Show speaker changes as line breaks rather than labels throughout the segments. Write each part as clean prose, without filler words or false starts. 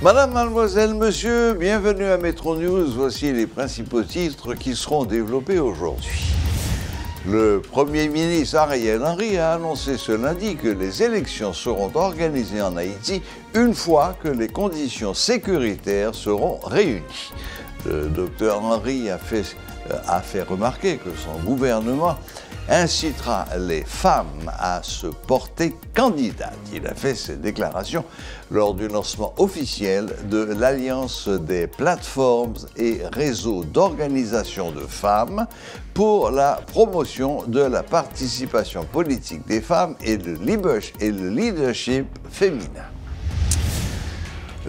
Madame, mademoiselle, monsieur, bienvenue à Métro News. Voici les principaux titres qui seront développés aujourd'hui. Le Premier ministre Ariel Henry a annoncé ce lundi que les élections seront organisées en Haïti une fois que les conditions sécuritaires seront réunies. Le docteur Henry a fait remarquer que son gouvernement incitera les femmes à se porter candidates. Il a fait ces déclarations lors du lancement officiel de l'Alliance des plateformes et réseaux d'organisation de femmes pour la promotion de la participation politique des femmes et le leadership féminin.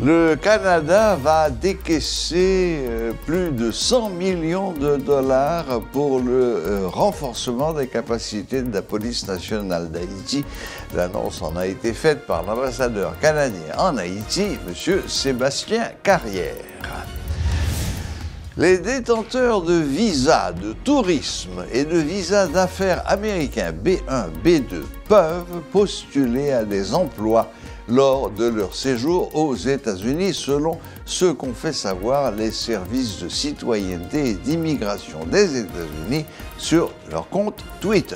Le Canada va décaisser plus de 100 millions de dollars pour le renforcement des capacités de la police nationale d'Haïti. L'annonce en a été faite par l'ambassadeur canadien en Haïti, M. Sébastien Carrière. Les détenteurs de visas de tourisme et de visas d'affaires américains B1, B2 peuvent postuler à des emplois lors de leur séjour aux États-Unis, selon ce qu'ont fait savoir les services de citoyenneté et d'immigration des États-Unis sur leur compte Twitter.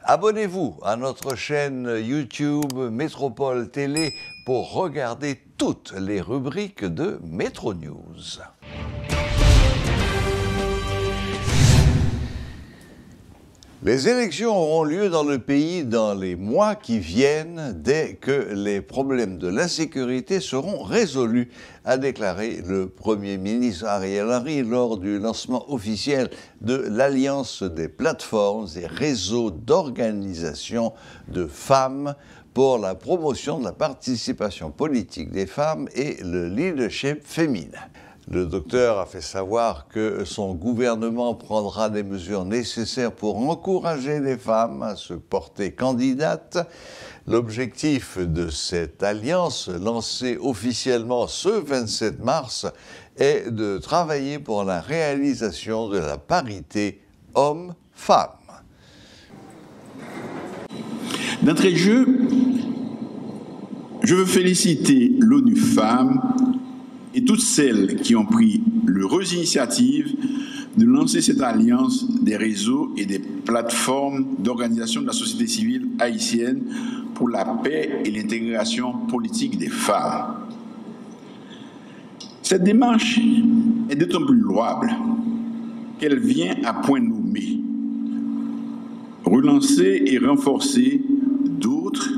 Abonnez-vous à notre chaîne YouTube Métropole Télé pour regarder toutes les rubriques de Métro News. Les élections auront lieu dans le pays dans les mois qui viennent dès que les problèmes de l'insécurité seront résolus, a déclaré le Premier ministre Ariel Henry lors du lancement officiel de l'Alliance des plateformes et réseaux d'organisation de femmes pour la promotion de la participation politique des femmes et le leadership féminin. Le docteur a fait savoir que son gouvernement prendra des mesures nécessaires pour encourager les femmes à se porter candidates. L'objectif de cette alliance, lancée officiellement ce 27 mars, est de travailler pour la réalisation de la parité homme-femme.
D'entrée de jeu, je veux féliciter l'ONU Femmes et toutes celles qui ont pris l'heureuse initiative de lancer cette alliance des réseaux et des plateformes d'organisation de la société civile haïtienne pour la paix et l'intégration politique des femmes. Cette démarche est d'autant plus louable qu'elle vient à point nommé relancer et renforcer d'autres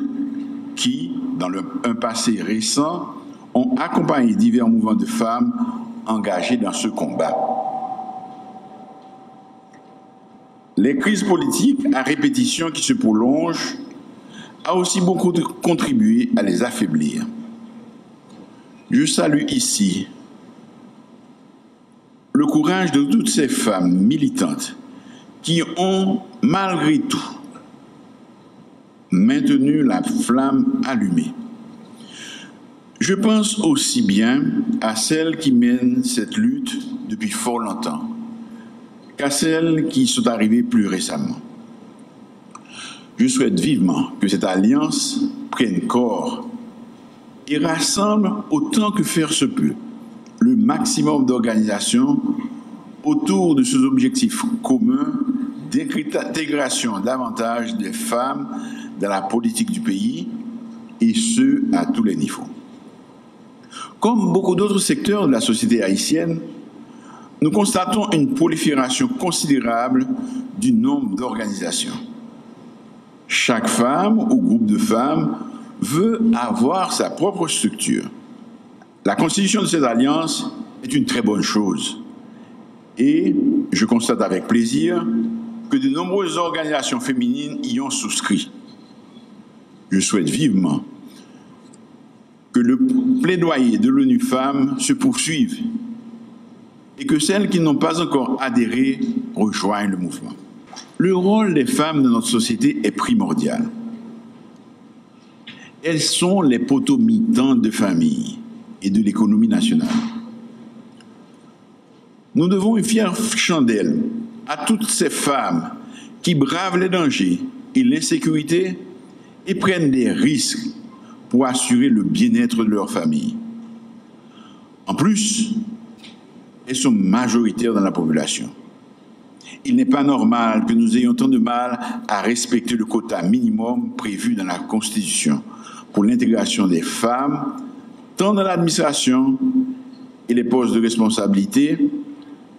qui, dans un passé récent, ont accompagné divers mouvements de femmes engagées dans ce combat. Les crises politiques à répétition qui se prolongent ont aussi beaucoup contribué à les affaiblir. Je salue ici le courage de toutes ces femmes militantes qui ont, malgré tout, maintenu la flamme allumée. Je pense aussi bien à celles qui mènent cette lutte depuis fort longtemps qu'à celles qui sont arrivées plus récemment. Je souhaite vivement que cette alliance prenne corps et rassemble autant que faire se peut le maximum d'organisations autour de ces objectifs communs d'intégration davantage des femmes dans la politique du pays, et ce, à tous les niveaux. Comme beaucoup d'autres secteurs de la société haïtienne, nous constatons une prolifération considérable du nombre d'organisations. Chaque femme ou groupe de femmes veut avoir sa propre structure. La constitution de cette alliance est une très bonne chose. Et je constate avec plaisir que de nombreuses organisations féminines y ont souscrit. Je souhaite vivement que le plaidoyer de l'ONU Femmes se poursuive et que celles qui n'ont pas encore adhéré rejoignent le mouvement. Le rôle des femmes dans notre société est primordial. Elles sont les poteaux mitants de famille et de l'économie nationale. Nous devons une fière chandelle à toutes ces femmes qui bravent les dangers et l'insécurité et prennent des risques pour assurer le bien-être de leur famille. En plus, elles sont majoritaires dans la population. Il n'est pas normal que nous ayons tant de mal à respecter le quota minimum prévu dans la Constitution pour l'intégration des femmes, tant dans l'administration et les postes de responsabilité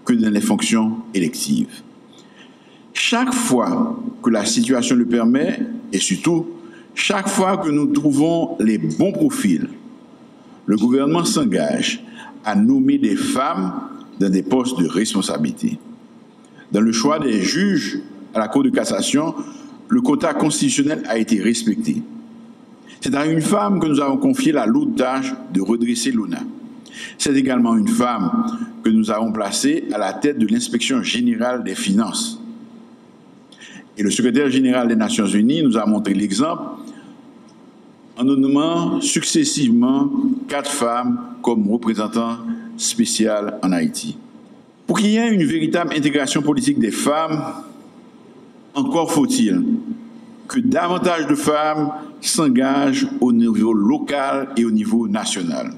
que dans les fonctions électives. Chaque fois que la situation le permet, et surtout, chaque fois que nous trouvons les bons profils, le gouvernement s'engage à nommer des femmes dans des postes de responsabilité. Dans le choix des juges à la Cour de cassation, le quota constitutionnel a été respecté. C'est à une femme que nous avons confié la lourde tâche de redresser l'ONA. C'est également une femme que nous avons placée à la tête de l'Inspection générale des finances. Et le secrétaire général des Nations Unies nous a montré l'exemple en nommant successivement 4 femmes comme représentants spéciaux en Haïti. Pour qu'il y ait une véritable intégration politique des femmes, encore faut-il que davantage de femmes s'engagent au niveau local et au niveau national.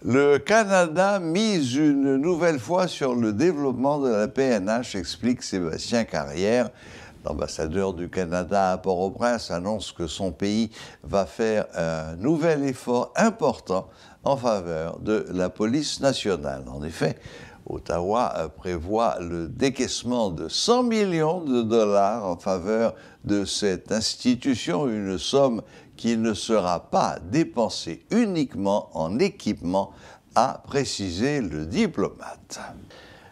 Le Canada mise une nouvelle fois sur le développement de la PNH, explique Sébastien Carrière. L'ambassadeur du Canada à Port-au-Prince annonce que son pays va faire un nouvel effort important en faveur de la police nationale. En effet, Ottawa prévoit le décaissement de 100 millions de dollars en faveur de cette institution, une somme qui ne sera pas dépensée uniquement en équipement, a précisé le diplomate.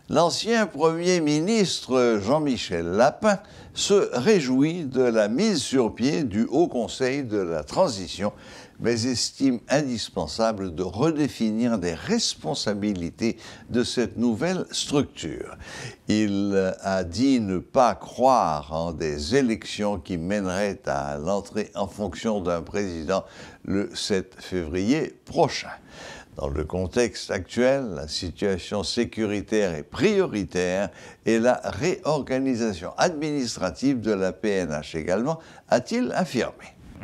L'ancien Premier ministre Jean-Michel Lapin se réjouit de la mise sur pied du Haut Conseil de la transition, mais estime indispensable de redéfinir les responsabilités de cette nouvelle structure. Il a dit ne pas croire en des élections qui mèneraient à l'entrée en fonction d'un président le 7 février prochain. Dans le contexte actuel, la situation sécuritaire est prioritaire et la réorganisation administrative de la PNH également, a-t-il affirmé.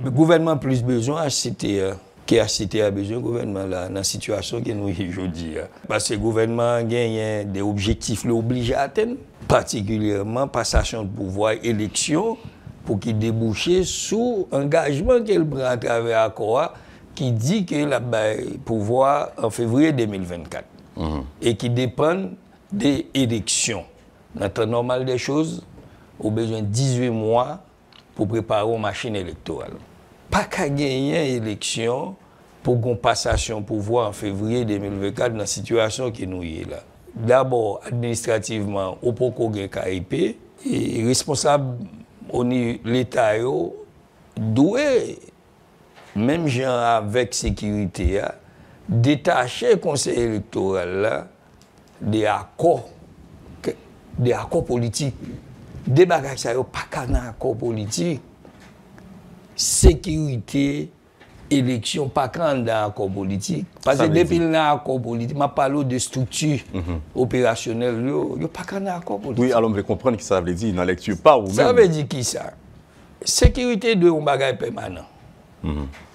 Le gouvernement a plus besoin HCTA, que HCTA a besoin, le gouvernement là, dans la situation que nous vivons aujourd'hui. Parce que le gouvernement a des objectifs l'obligent à atteindre, particulièrement passation de pouvoir, élection, pour qu'il débouche sous engagement qu'il prend à travers l'accord qui dit qu'il a le pouvoir en février 2024 et qui dépend des élections. Dans le temps normal des choses, on a besoin de 18 mois pour préparer une machine électorale. Pas qu'à gagner une élection pour une passation de pouvoir en février 2024 dans la situation qui nous est là. D'abord, administrativement, au Poko KIP, et responsable au niveau de l'État, doué, même gens avec sécurité, détacher le conseil électoral là, des accords politiques. Des bagages, ça n'y a pas qu'un accord politique. Sécurité, élection, pas qu'un accord politique. Parce que depuis l'accord politique, je parle de structure opérationnelle, il n'y a pas qu'un accord politique.
Oui, alors on veut comprendre que ça veut dire dans la lecture pas ou même.
Ça veut dire qui ça? Sécurité de un bagage permanent.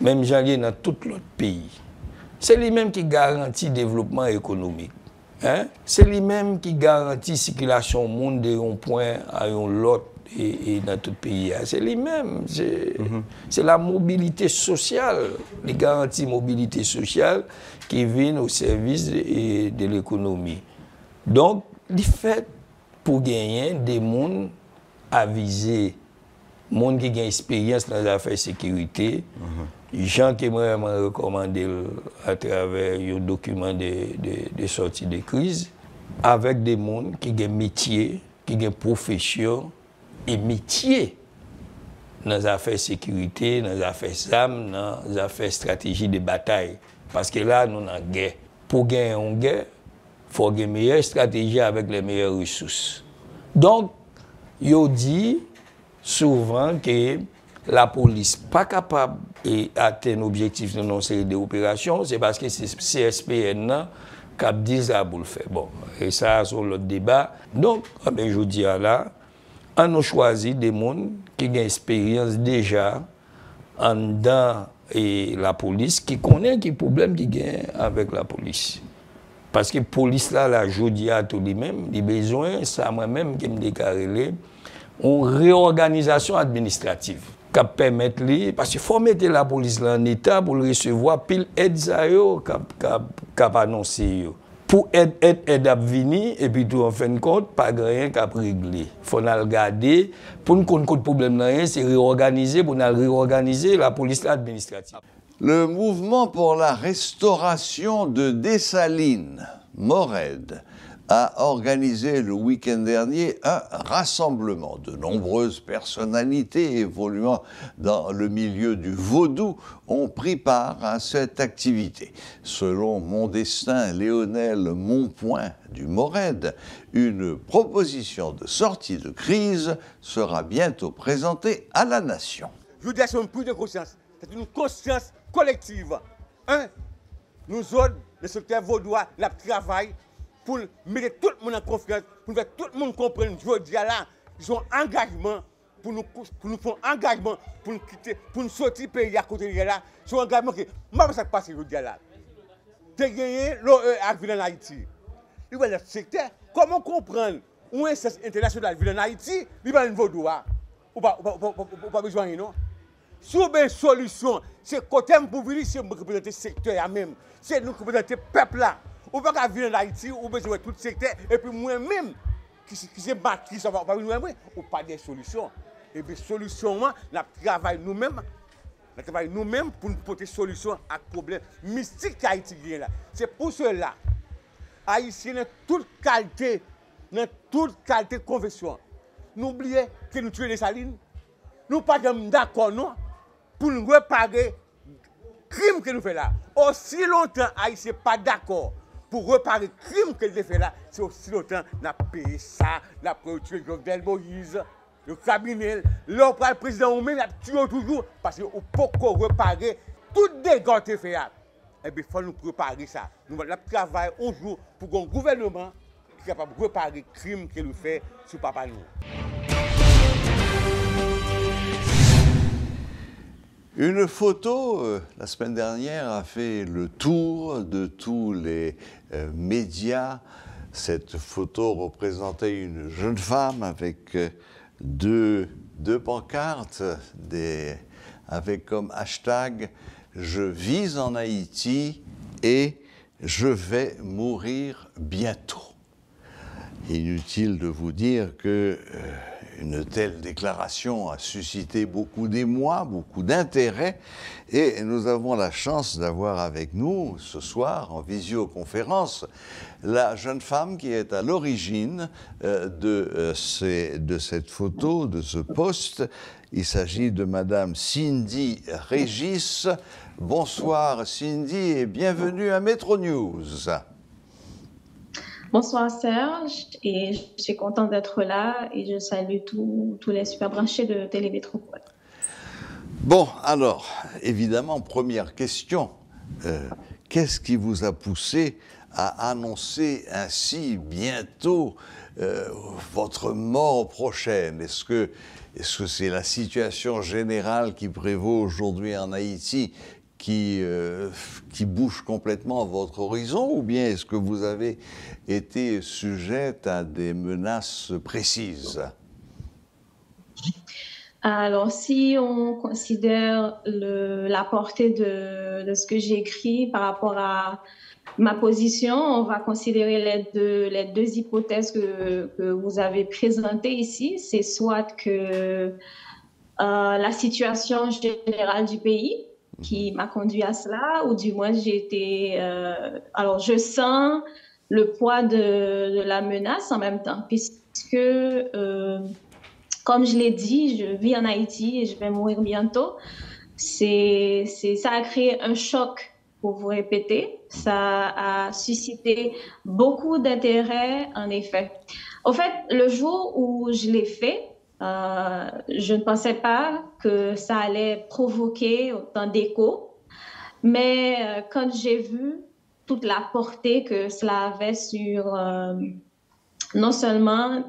Même janvier dans tout l'autre pays. C'est lui-même qui garantit le développement économique. Hein? C'est lui-même qui garantit la circulation au monde de un point à l'autre et dans tout le pays. C'est lui-même. C'est la mobilité sociale, les garanties de mobilité sociale qui viennent au service de l'économie. Donc, il fait pour gagner des mondes avisés, des gens qui ont expérience dans les affaires de sécurité, les gens qui m'ont recommandé à travers un document de sortie de crise, avec des gens qui ont métier, qui ont profession et métier dans les affaires de sécurité, dans les affaires d'armes, dans les affaires stratégie de bataille. Parce que là, nous sommes en guerre. Pour gagner en guerre, il faut une meilleure stratégie avec les meilleures ressources. Donc, il dit souvent que la police n'est pas capable d'atteindre l'objectif de nos séries d'opérations, c'est parce que c'est CSPN qui a dit ça pour le faire. Bon, et ça, c'est l'autre débat. Donc, je dis là, on a choisi des gens qui ont expérience déjà en dedans et la police qui connaît qui problème qui gagne avec la police. Parce que la police là, la jodi à tout lui-même, il a besoin, ça moi-même qui me déclaré, une réorganisation administrative qui permet, parce qu'il faut mettre la police là en état pour recevoir pile aide ça qui annoncé. Pour aide à venir, et puis tout en fin de compte, pas rien qu'à régler. Il faut regarder, pour nous connaître le problème, c'est réorganiser, pour nous réorganiser la police administrative.
Le mouvement pour la restauration de Dessalines, Mored, a organisé le week-end dernier un rassemblement. De nombreuses personnalités évoluant dans le milieu du vaudou ont pris part à cette activité. Selon Mon Destin, Léonel Monpoint du Mored, une proposition de sortie de crise sera bientôt présentée à la nation.
Je veux dire, c'est une prise de conscience. C'est une conscience collective. Nous autres, le secteur vaudois, la travail pour mettre tout le monde en confiance, pour faire tout le monde comprendre. Je veux dire là, ils ont un engagement pour nous faire un engagement pour nous quitter, pour nous sortir du pays à côté de là. C'est un engagement que, moi, ça passe, je veux dire là. Tu as gagné l'OE en Haïti. Il va le secteur, comment comprendre où est cette internationale en Haïti, il va une vaudois. Ou pas besoin, non? Si vous avez une solution, c'est côté pour venir, c'est nous représenter le secteur même. C'est nous représenter le peuple là. Ou pas venir en Haïti, ou besoin de tout le secteur, et puis moi-même, qui s'est battu, ça va venir moi-même, ou pas des solutions. Et puis, solution, nous travaillons nous-mêmes pour nous porter solution à problème mystique qu'Haïti a là. C'est pour cela, Haïtiens, dans toute qualité de conversion, n'oubliez que nous tuons les salines. Nous ne sommes pas d'accord, non, pour nous réparer le crime que nous faisons là. Aussi longtemps, Haïtiens ne sont pas d'accord pour réparer le crime que nous faisons là, c'est aussi longtemps qu'on a payé ça, on a tué Jovenel Moïse, le cabinet, le président ou même a tué toujours parce qu'on ne peut pas réparer tout dégâts que nous faisons là. Eh bien, il faut nous préparer ça. Nous allons travailler un jour pour un gouvernement qui est capable de réparer le crime que nous faisons sur papa nous.
Une photo, la semaine dernière, a fait le tour de tous les médias. Cette photo représentait une jeune femme avec deux pancartes avec comme hashtag « Je vis en Haïti et je vais mourir bientôt ». Inutile de vous dire que une telle déclaration a suscité beaucoup d'émoi, beaucoup d'intérêt, et nous avons la chance d'avoir avec nous ce soir en visioconférence la jeune femme qui est à l'origine de cette photo, de ce post. Il s'agit de Madame Cindy Régis. Bonsoir Cindy et bienvenue à Métro News.
Bonsoir Serge, et je suis contente d'être là et je salue tous les super branchés de Télémétropole.
Bon, alors, évidemment, première question, qu'est-ce qui vous a poussé à annoncer ainsi bientôt votre mort prochaine? Est-ce que c'est la situation générale qui prévaut aujourd'hui en Haïti qui bouge complètement votre horizon, ou bien est-ce que vous avez été sujette à des menaces précises?
Alors, si on considère la portée de ce que j'ai écrit par rapport à ma position, on va considérer les deux hypothèses que vous avez présentées ici. C'est soit que la situation générale du pays qui m'a conduit à cela, ou du moins j'ai été... alors, je sens le poids de la menace en même temps, puisque, comme je l'ai dit, je vis en Haïti et je vais mourir bientôt. Ça a créé un choc, pour vous répéter. Ça a suscité beaucoup d'intérêt, en effet. Au fait, le jour où je l'ai fait, je ne pensais pas que ça allait provoquer autant d'écho, mais quand j'ai vu toute la portée que cela avait sur non seulement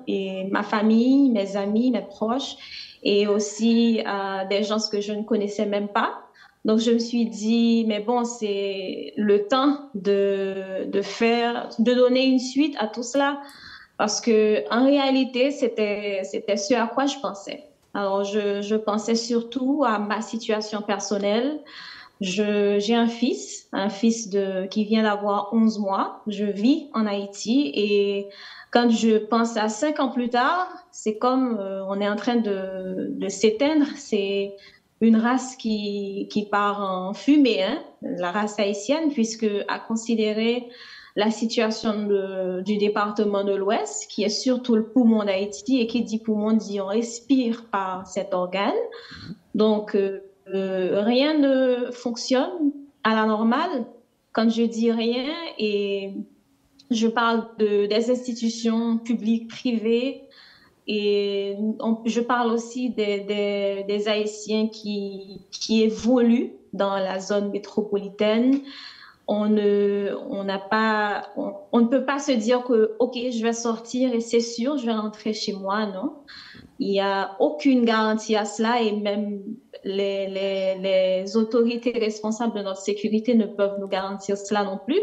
ma famille, mes amis, mes proches, et aussi des gens que je ne connaissais même pas. Donc, je me suis dit, mais bon, c'est le temps de donner une suite à tout cela. Parce que, en réalité, c'était ce à quoi je pensais. Alors, je pensais surtout à ma situation personnelle. J'ai un fils qui vient d'avoir 11 mois. Je vis en Haïti et quand je pense à 5 ans plus tard, c'est comme on est en train de s'éteindre. C'est une race qui part en fumée, hein, la race haïtienne, puisque à considérer la situation du département de l'Ouest, qui est surtout le poumon d'Haïti, et qui dit poumon dit on respire par cet organe. Donc, rien ne fonctionne à la normale. Quand je dis rien, et je parle des institutions publiques, privées, et je parle aussi des Haïtiens qui évoluent dans la zone métropolitaine. On ne peut pas se dire que, OK, je vais sortir et c'est sûr, je vais rentrer chez moi, non. Il n'y a aucune garantie à cela et même les autorités responsables de notre sécurité ne peuvent nous garantir cela non plus.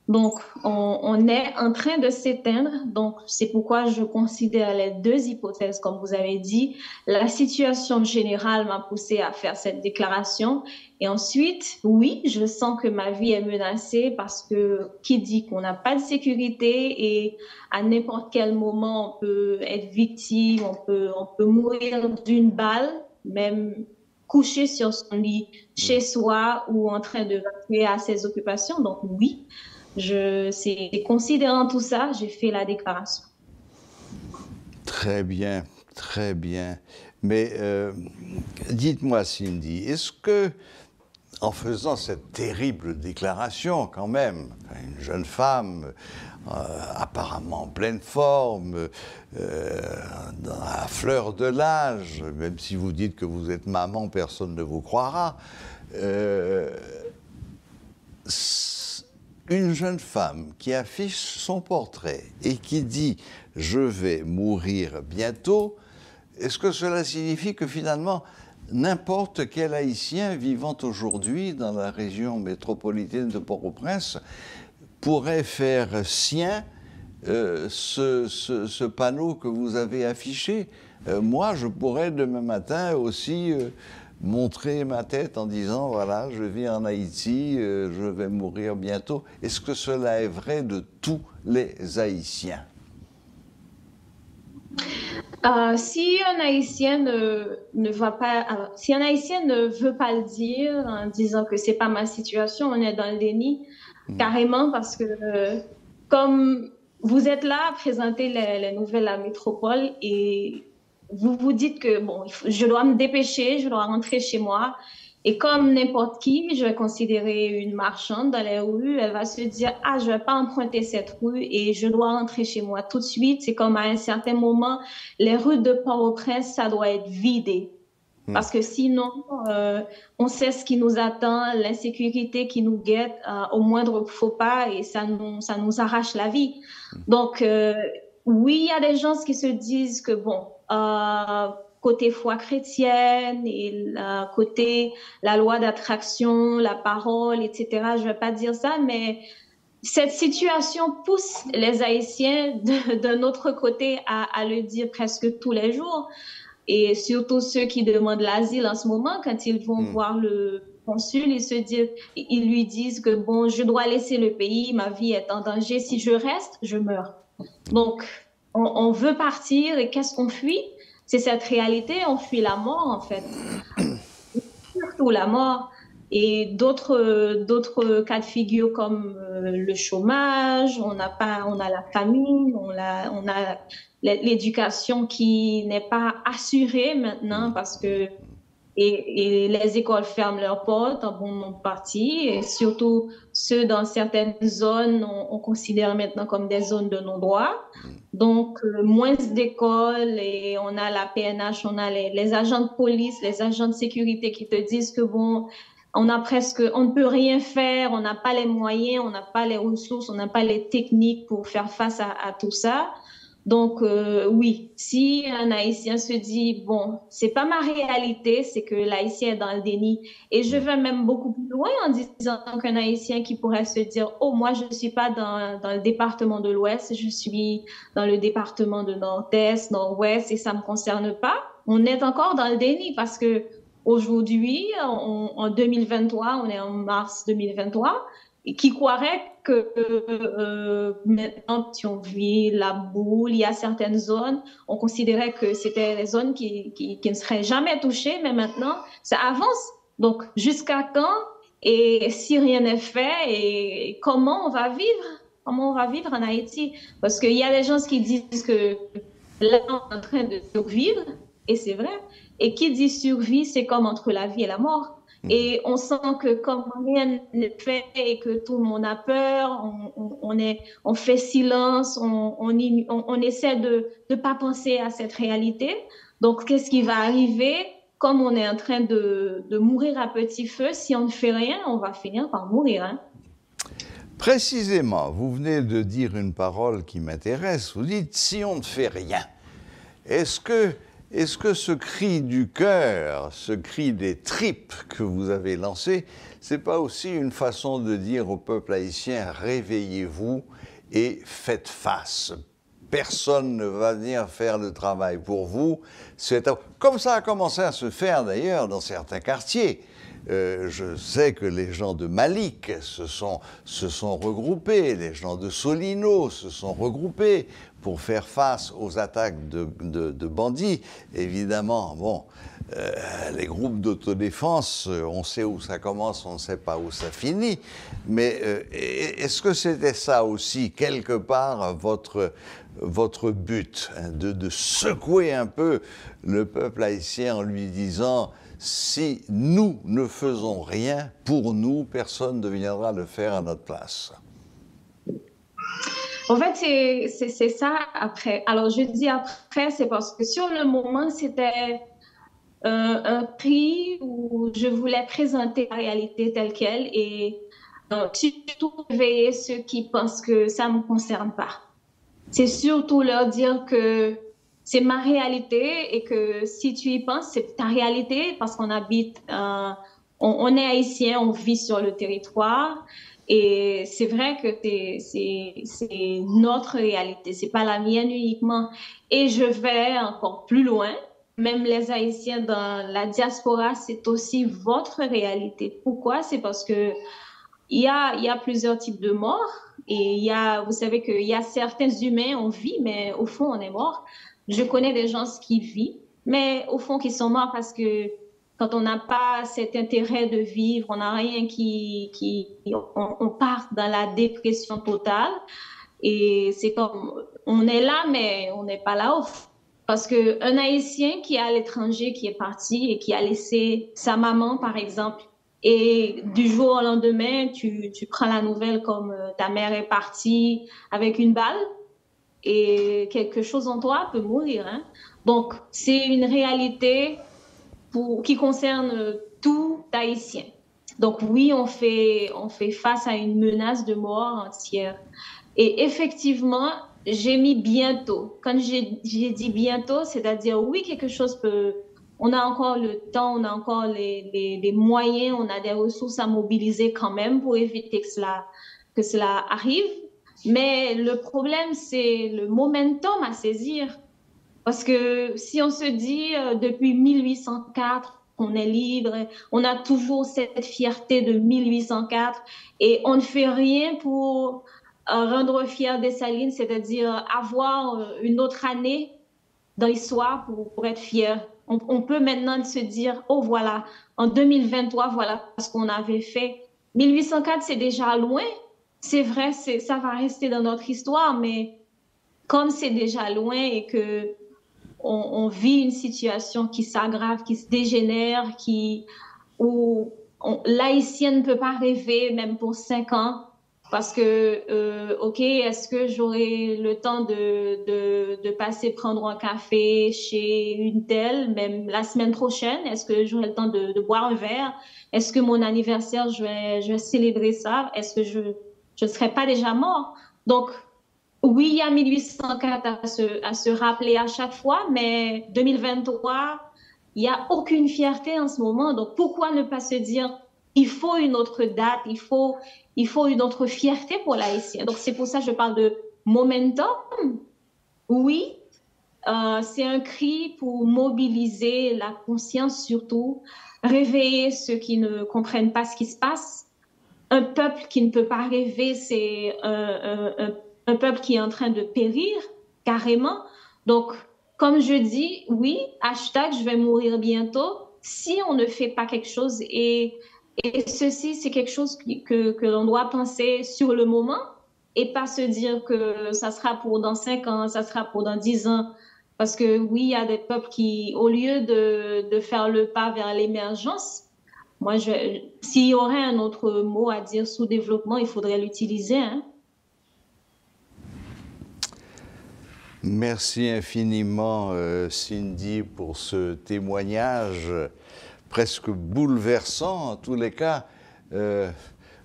Donc, on est en train de s'éteindre. Donc, c'est pourquoi je considère les deux hypothèses, comme vous avez dit. La situation générale m'a poussée à faire cette déclaration. Et ensuite, oui, je sens que ma vie est menacée parce que qui dit qu'on n'a pas de sécurité et à n'importe quel moment, on peut être victime, on peut mourir d'une balle, même couché sur son lit chez soi ou en train de vaquer à ses occupations. Donc, oui. Considérant tout ça, j'ai fait la déclaration.
Très bien, très bien. Mais dites-moi, Cindy, est-ce que, en faisant cette terrible déclaration, quand même, une jeune femme apparemment en pleine forme, dans la fleur de l'âge, même si vous dites que vous êtes maman, personne ne vous croira, une jeune femme qui affiche son portrait et qui dit « je vais mourir bientôt », est-ce que cela signifie que finalement, n'importe quel Haïtien vivant aujourd'hui dans la région métropolitaine de Port-au-Prince pourrait faire sien ce panneau que vous avez affiché? Moi, je pourrais demain matin aussi montrer ma tête en disant, voilà, je vis en Haïti, je vais mourir bientôt. Est-ce que cela est vrai de tous les Haïtiens?
Si un Haïtien ne veut pas le dire en disant que c'est pas ma situation, on est dans le déni, carrément, parce que comme vous êtes là à présenter les nouvelles à la métropole et vous vous dites que bon, je dois me dépêcher, je dois rentrer chez moi. Et comme n'importe qui, je vais considérer une marchande dans les rues, elle va se dire « Ah, je vais pas emprunter cette rue et je dois rentrer chez moi tout de suite. » C'est comme à un certain moment, les rues de Port-au-Prince, ça doit être vidé. Parce que sinon, on sait ce qui nous attend, l'insécurité qui nous guette au moindre faux pas et ça nous arrache la vie. Donc, oui, il y a des gens qui se disent que bon, côté foi chrétienne et côté la loi d'attraction, la parole, etc. Je ne vais pas dire ça, mais cette situation pousse les Haïtiens de notre côté à le dire presque tous les jours. Et surtout ceux qui demandent l'asile en ce moment, quand ils vont voir le consul, ils lui disent que bon, je dois laisser le pays, ma vie est en danger. Si je reste, je meurs. Donc, on veut partir et qu'est-ce qu'on fuit? C'est cette réalité, on fuit la mort en fait. Surtout la mort. Et d'autres cas de figure comme le chômage, on a la famine, on a l'éducation qui n'est pas assurée maintenant parce que et les écoles ferment leurs portes en bon nombre de parties et surtout ceux dans certaines zones on considère maintenant comme des zones de non-droit. Donc, moins d'écoles et on a la PNH, on a les agents de police, les agents de sécurité qui te disent que bon, on ne peut rien faire, on n'a pas les moyens, on n'a pas les ressources, on n'a pas les techniques pour faire face à tout ça. Donc, oui, si un Haïtien se dit, bon, c'est pas ma réalité, c'est que l'Haïtien est dans le déni. Et je vais même beaucoup plus loin en disant qu'un Haïtien qui pourrait se dire, oh, moi, je suis pas dans le département de l'Ouest, je suis dans le département de Nord-Est, Nord-Ouest, et ça me concerne pas. On est encore dans le déni parce que aujourd'hui, en 2023, on est en mars 2023, et qui croirait que maintenant, si on vit la boule, il y a certaines zones, on considérait que c'était les zones qui ne seraient jamais touchées, mais maintenant, ça avance. Donc, jusqu'à quand? Et si rien n'est fait, et comment on va vivre? Comment on va vivre en Haïti? Parce qu'il y a des gens qui disent que là, on est en train de survivre, et c'est vrai. Et qui dit survie, c'est comme entre la vie et la mort. Et on sent que comme rien n'est fait et que tout le monde a peur, on fait silence, on essaie de ne pas penser à cette réalité. Donc, qu'est-ce qui va arriver? Comme on est en train de mourir à petit feu, si on ne fait rien, on va finir par mourir. Hein?
Précisément, vous venez de dire une parole qui m'intéresse. Vous dites « si on ne fait rien ». Est-ce que ce cri du cœur, ce cri des tripes que vous avez lancé, c'est pas aussi une façon de dire au peuple haïtien « réveillez-vous et faites face ». Personne ne va venir faire le travail pour vous. Comme ça a commencé à se faire d'ailleurs dans certains quartiers. Je sais que les gens de Malik se sont regroupés, les gens de Solino se sont regroupés pour faire face aux attaques de bandits. Évidemment, bon, les groupes d'autodéfense, on sait où ça commence, on ne sait pas où ça finit. Mais est-ce que c'était ça aussi, quelque part, votre but, hein, de secouer un peu le peuple haïtien en lui disant « si nous ne faisons rien pour nous, personne ne viendra le faire à notre place ».
En fait, c'est ça après. Alors, je dis après, c'est parce que sur le moment, c'était un cri où je voulais présenter la réalité telle qu'elle et surtout réveiller ceux qui pensent que ça ne me concerne pas. C'est surtout leur dire que c'est ma réalité et que si tu y penses, c'est ta réalité parce qu'on habite, on est haïtien, on vit sur le territoire. Et c'est vrai que c'est notre réalité, c'est pas la mienne uniquement. Et je vais encore plus loin. Même les Haïtiens dans la diaspora, c'est aussi votre réalité. Pourquoi? C'est parce que il y a plusieurs types de morts. Et vous savez qu'il y a certains humains, on vit, mais au fond, on est mort. Je connais des gens qui vivent, mais au fond, qui sont morts parce que quand on n'a pas cet intérêt de vivre, on n'a rien on part dans la dépression totale. Et c'est comme, on est là, mais on n'est pas là. Parce qu'un Haïtien qui est à l'étranger, qui est parti et qui a laissé sa maman, par exemple, et du jour au lendemain, tu prends la nouvelle comme ta mère est partie avec une balle et quelque chose en toi peut mourir. Hein? Donc, c'est une réalité qui concerne tout Haïtien. Donc oui, on fait face à une menace de mort entière. Et effectivement, j'ai mis bientôt. Quand j'ai dit bientôt, c'est-à-dire oui, quelque chose peut... On a encore le temps, on a encore les moyens, on a des ressources à mobiliser quand même pour éviter que cela arrive. Mais le problème, c'est le momentum à saisir. Parce que si on se dit depuis 1804, on est libre, on a toujours cette fierté de 1804 et on ne fait rien pour rendre fier Dessalines, c'est-à-dire avoir une autre année dans l'histoire pour être fier. On peut maintenant se dire, oh voilà, en 2023, voilà ce qu'on avait fait. 1804, c'est déjà loin. C'est vrai, ça va rester dans notre histoire, mais comme c'est déjà loin et que on vit une situation qui s'aggrave, qui se dégénère, où l'Haïtien ne peut pas rêver, même pour 5 ans, parce que, OK, est-ce que j'aurai le temps de passer prendre un café chez une telle, même la semaine prochaine? Est-ce que j'aurai le temps de boire un verre? Est-ce que mon anniversaire, je vais célébrer ça? Est-ce que je ne serai pas déjà mort? Donc, Oui, il y a 1804 à se rappeler à chaque fois, mais 2023, il n'y a aucune fierté en ce moment. Donc, pourquoi ne pas se dire, il faut une autre date, il faut une autre fierté pour l'Haïtien. Donc, c'est pour ça que je parle de momentum. Oui, c'est un cri pour mobiliser la conscience surtout, réveiller ceux qui ne comprennent pas ce qui se passe. Un peuple qui ne peut pas rêver, c'est un peuple qui est en train de périr carrément. Donc, comme je dis, oui, hashtag je vais mourir bientôt si on ne fait pas quelque chose. Et ceci, c'est quelque chose que l'on doit penser sur le moment et pas se dire que ça sera pour dans 5 ans, ça sera pour dans 10 ans. Parce que oui, il y a des peuples qui, au lieu de faire le pas vers l'émergence, moi, s'il y aurait un autre mot à dire sous-développement, il faudrait l'utiliser. Hein?
Merci infiniment, Cindy, pour ce témoignage presque bouleversant. En tous les cas,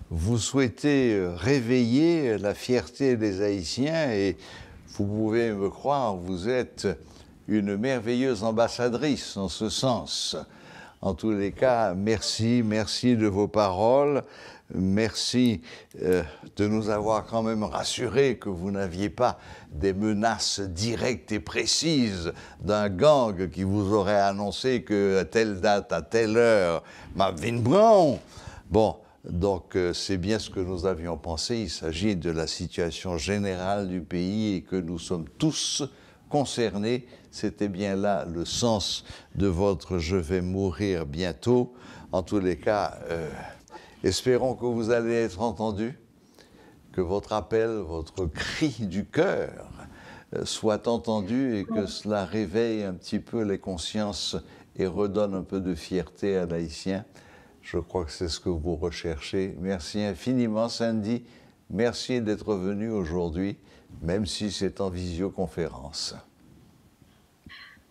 vous souhaitez réveiller la fierté des Haïtiens et vous pouvez me croire, vous êtes une merveilleuse ambassadrice en ce sens. En tous les cas, merci de vos paroles. Merci de nous avoir quand même rassurés que vous n'aviez pas des menaces directes et précises d'un gang qui vous aurait annoncé que à telle date, à telle heure, m'a vin Brown. Bon, donc c'est bien ce que nous avions pensé. Il s'agit de la situation générale du pays et que nous sommes tous concernés. C'était bien là le sens de votre « je vais mourir bientôt ». En tous les cas, espérons que vous allez être entendus, que votre appel, votre cri du cœur soit entendu et que cela réveille un petit peu les consciences et redonne un peu de fierté à l'Haïtien. Je crois que c'est ce que vous recherchez. Merci infiniment, Cindy. Merci d'être venu aujourd'hui, même si c'est en visioconférence.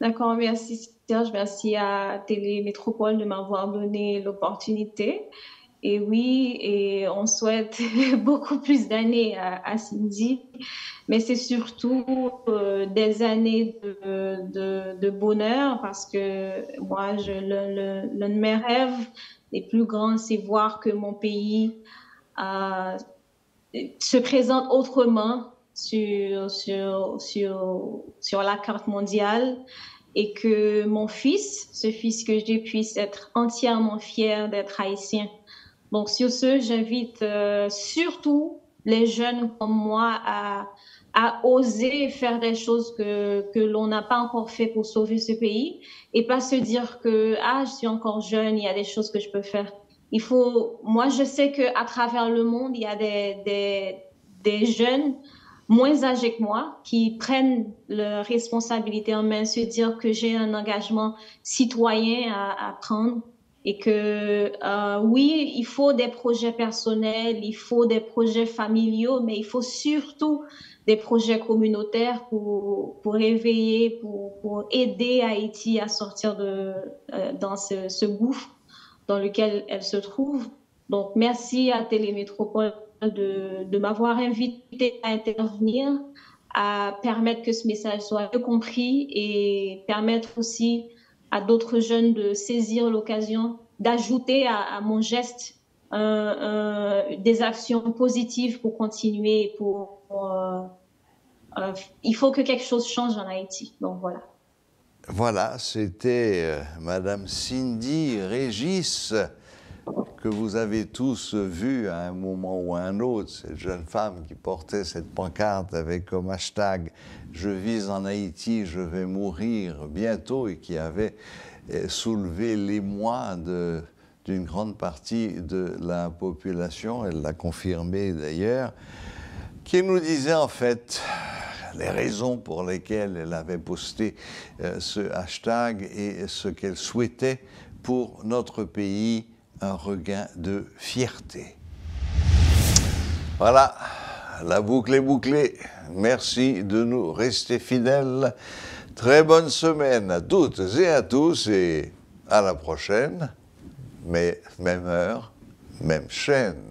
D'accord, merci Serge, merci à Télémétropole de m'avoir donné l'opportunité. Et oui, et on souhaite beaucoup plus d'années à Cindy, mais c'est surtout des années de bonheur parce que moi, l'un de mes rêves les plus grands, c'est voir que mon pays se présente autrement sur la carte mondiale et que mon fils, ce fils que j'ai, puisse être entièrement fier d'être haïtien. Donc, sur ce, j'invite surtout les jeunes comme moi à oser faire des choses que l'on n'a pas encore fait pour sauver ce pays et pas se dire que je suis encore jeune, il y a des choses que je peux faire. Moi, je sais qu'à travers le monde, il y a des jeunes moins âgés que moi qui prennent leurs responsabilités en main, se dire que j'ai un engagement citoyen à prendre. Et que oui, il faut des projets personnels, il faut des projets familiaux, mais il faut surtout des projets communautaires pour réveiller, pour aider Haïti à sortir dans ce gouffre dans lequel elle se trouve. Donc, merci à Télémétropole de m'avoir invité à intervenir, à permettre que ce message soit compris et permettre aussi à d'autres jeunes de saisir l'occasion d'ajouter à mon geste des actions positives pour continuer. Il faut que quelque chose change en Haïti. Donc voilà.
Voilà, c'était Madame Cindy Régis, que vous avez tous vue à un moment ou à un autre, cette jeune femme qui portait cette pancarte avec comme hashtag « Je vis en Haïti, je vais mourir bientôt » et qui avait soulevé l'émoi d'une grande partie de la population, elle l'a confirmé d'ailleurs, qui nous disait en fait les raisons pour lesquelles elle avait posté ce hashtag et ce qu'elle souhaitait pour notre pays, un regain de fierté. Voilà, la boucle est bouclée. Merci de nous rester fidèles. Très bonne semaine à toutes et à tous et à la prochaine. Mais même heure, même chaîne.